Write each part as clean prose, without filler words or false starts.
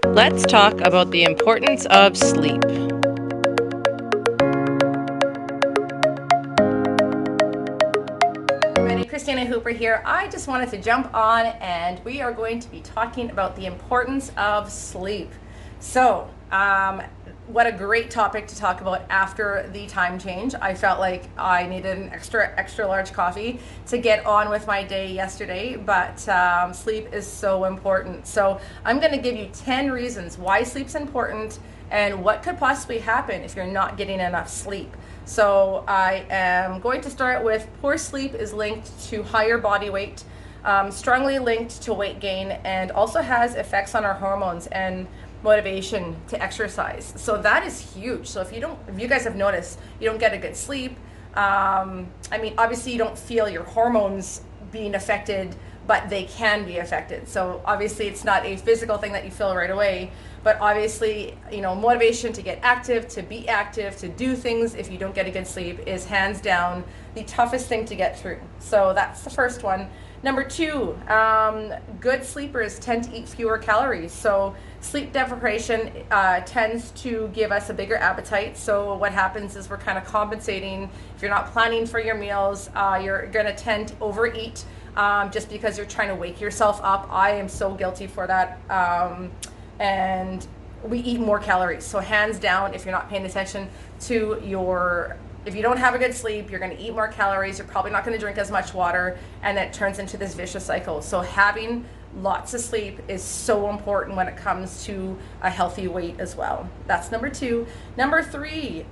Let's talk about the importance of sleep. Everybody, Christina Hooper here. I just wanted to jump on and we are going to be talking about the importance of sleep. So, what a great topic to talk about after the time change. I felt like I needed an extra large coffee to get on with my day yesterday, but sleep is so important. So I'm going to give you 10 reasons why sleep's important and what could possibly happen if you're not getting enough sleep. So I am going to start with poor sleep is linked to higher body weight, strongly linked to weight gain, and also has effects on our hormones and motivation to exercise. So that is huge. So if you guys have noticed, you don't get a good sleep. Obviously you don't feel your hormones being affected, but they can be affected. So obviously it's not a physical thing that you feel right away, but obviously, motivation to get active, to be active, to do things if you don't get a good sleep is hands down the toughest thing to get through. So that's the first one. Number two, good sleepers tend to eat fewer calories. So sleep deprivation tends to give us a bigger appetite. So what happens is we're kind of compensating. If you're not planning for your meals, you're going to tend to overeat just because you're trying to wake yourself up. I am so guilty for that. And we eat more calories. So hands down, if you're not paying attention to if you don't have a good sleep, you're going to eat more calories. You're probably not going to drink as much water, and it turns into this vicious cycle. So having lots of sleep is so important when it comes to a healthy weight as well. That's number two. Number three,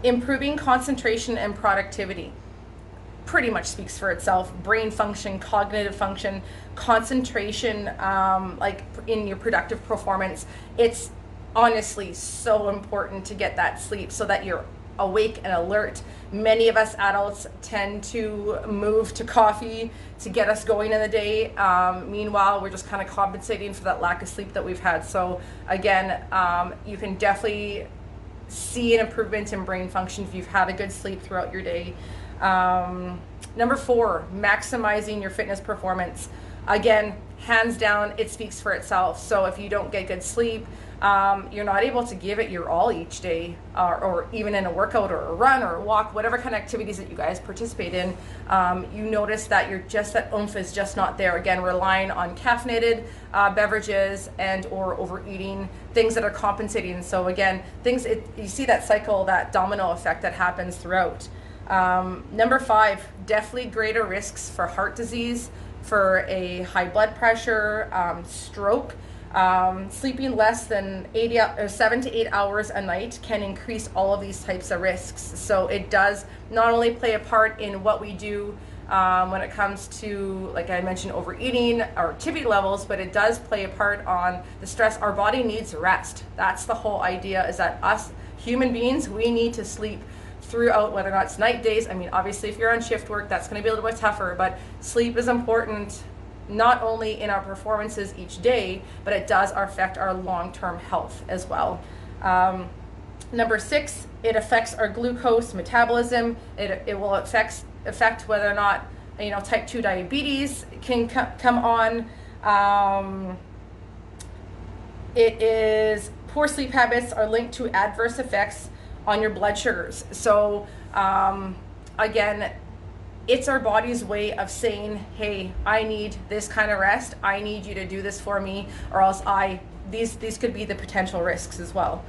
improving concentration and productivity pretty much speaks for itself. Brain function, cognitive function, concentration, like in your productive performance. It's honestly so important to get that sleep so that you're awake and alert. Many of us adults tend to move to coffee to get us going in the day. Meanwhile, we're just kind of compensating for that lack of sleep that we've had. So again, you can definitely see an improvement in brain function if you've had a good sleep throughout your day. Number four, maximizing your fitness performance. Again, hands down, it speaks for itself. So if you don't get good sleep, you're not able to give it your all each day, or even in a workout or a run or a walk, whatever kind of activities that you guys participate in, you notice that that oomph is just not there. Again, relying on caffeinated beverages and or overeating, things that are compensating. So again, you see that cycle, that domino effect that happens throughout. Number five, definitely greater risks for heart disease, for a high blood pressure, stroke. Sleeping less than 7 to 8 hours a night can increase all of these types of risks. So it does not only play a part in what we do when it comes to, like I mentioned, overeating or activity levels, but it does play a part on the stress. Our body needs rest. That's the whole idea, is that us human beings, we need to sleep throughout, whether or not it's night, days. Obviously if you're on shift work, that's going to be a little bit tougher, but sleep is important not only in our performances each day, but it does affect our long-term health as well. Number six, it affects our glucose metabolism. It will affect whether or not type 2 diabetes can come on. Poor sleep habits are linked to adverse effects on your blood sugars. So again, it's our body's way of saying, hey, I need this kind of rest. I need you to do this for me, or else these could be the potential risks as well.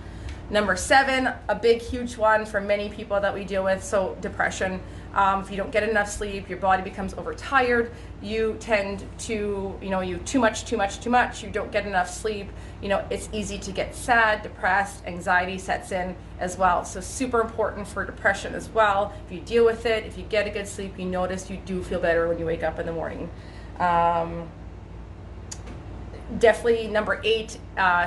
Number seven, a big, huge one for many people that we deal with. So depression. If you don't get enough sleep, your body becomes overtired. You tend to, you too much, you don't get enough sleep. It's easy to get sad, depressed, anxiety sets in as well. So super important for depression as well. If you deal with it, if you get a good sleep, you notice you do feel better when you wake up in the morning. Definitely number eight,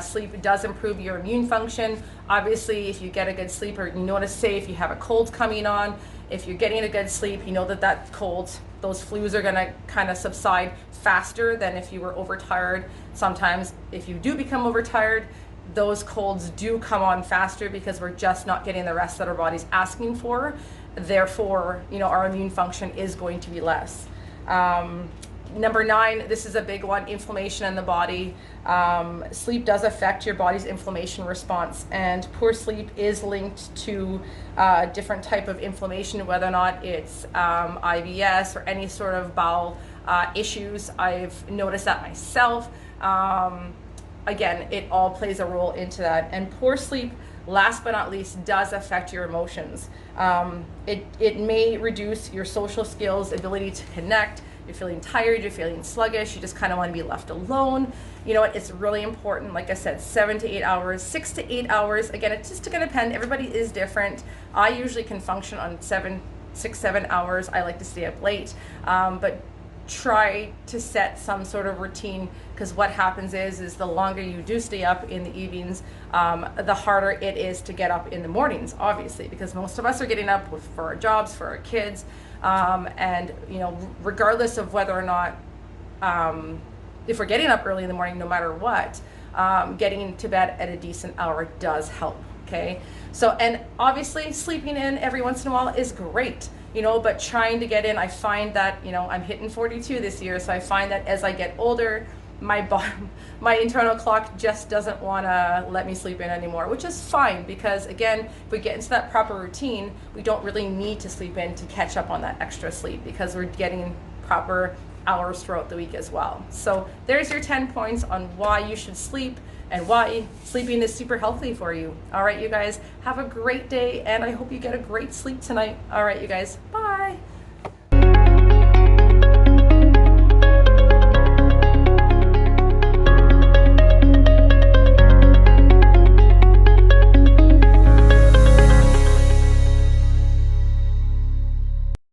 sleep does improve your immune function. Obviously, if you get a good sleep, or you notice, say, if you have a cold coming on, if you're getting a good sleep, you know that cold, those flus are going to kind of subside faster than if you were overtired. Sometimes if you do become overtired, those colds do come on faster because we're just not getting the rest that our body's asking for. Therefore, our immune function is going to be less. Number 9, this is a big one, inflammation in the body. Sleep does affect your body's inflammation response, and poor sleep is linked to different type of inflammation, whether or not it's IBS or any sort of bowel issues. I've noticed that myself. Again, it all plays a role into that. And poor sleep, last but not least, does affect your emotions. It may reduce your social skills, ability to connect. You're feeling tired, you're feeling sluggish, you just kind of want to be left alone. You know what, it's really important, like I said, 7 to 8 hours, 6 to 8 hours. Again, it's just going to depend. Everybody is different. I usually can function on 6, 7 hours. I like to stay up late, but try to set some sort of routine, because what happens is the longer you do stay up in the evenings, the harder it is to get up in the mornings, obviously, because most of us are getting up for our jobs, for our kids, and you know, regardless of whether or not, if we're getting up early in the morning, no matter what, getting to bed at a decent hour does help. Okay, so, and obviously sleeping in every once in a while is great, you know, but trying to get in, I find that, you know, I'm hitting 42 this year, so I find that as I get older, my internal clock just doesn't want to let me sleep in anymore, which is fine, because again, if we get into that proper routine, we don't really need to sleep in to catch up on that extra sleep, because we're getting proper hours throughout the week as well. So there's your 10 points on why you should sleep and why sleeping is super healthy for you. All right, you guys, have a great day, and I hope you get a great sleep tonight. All right, you guys, bye.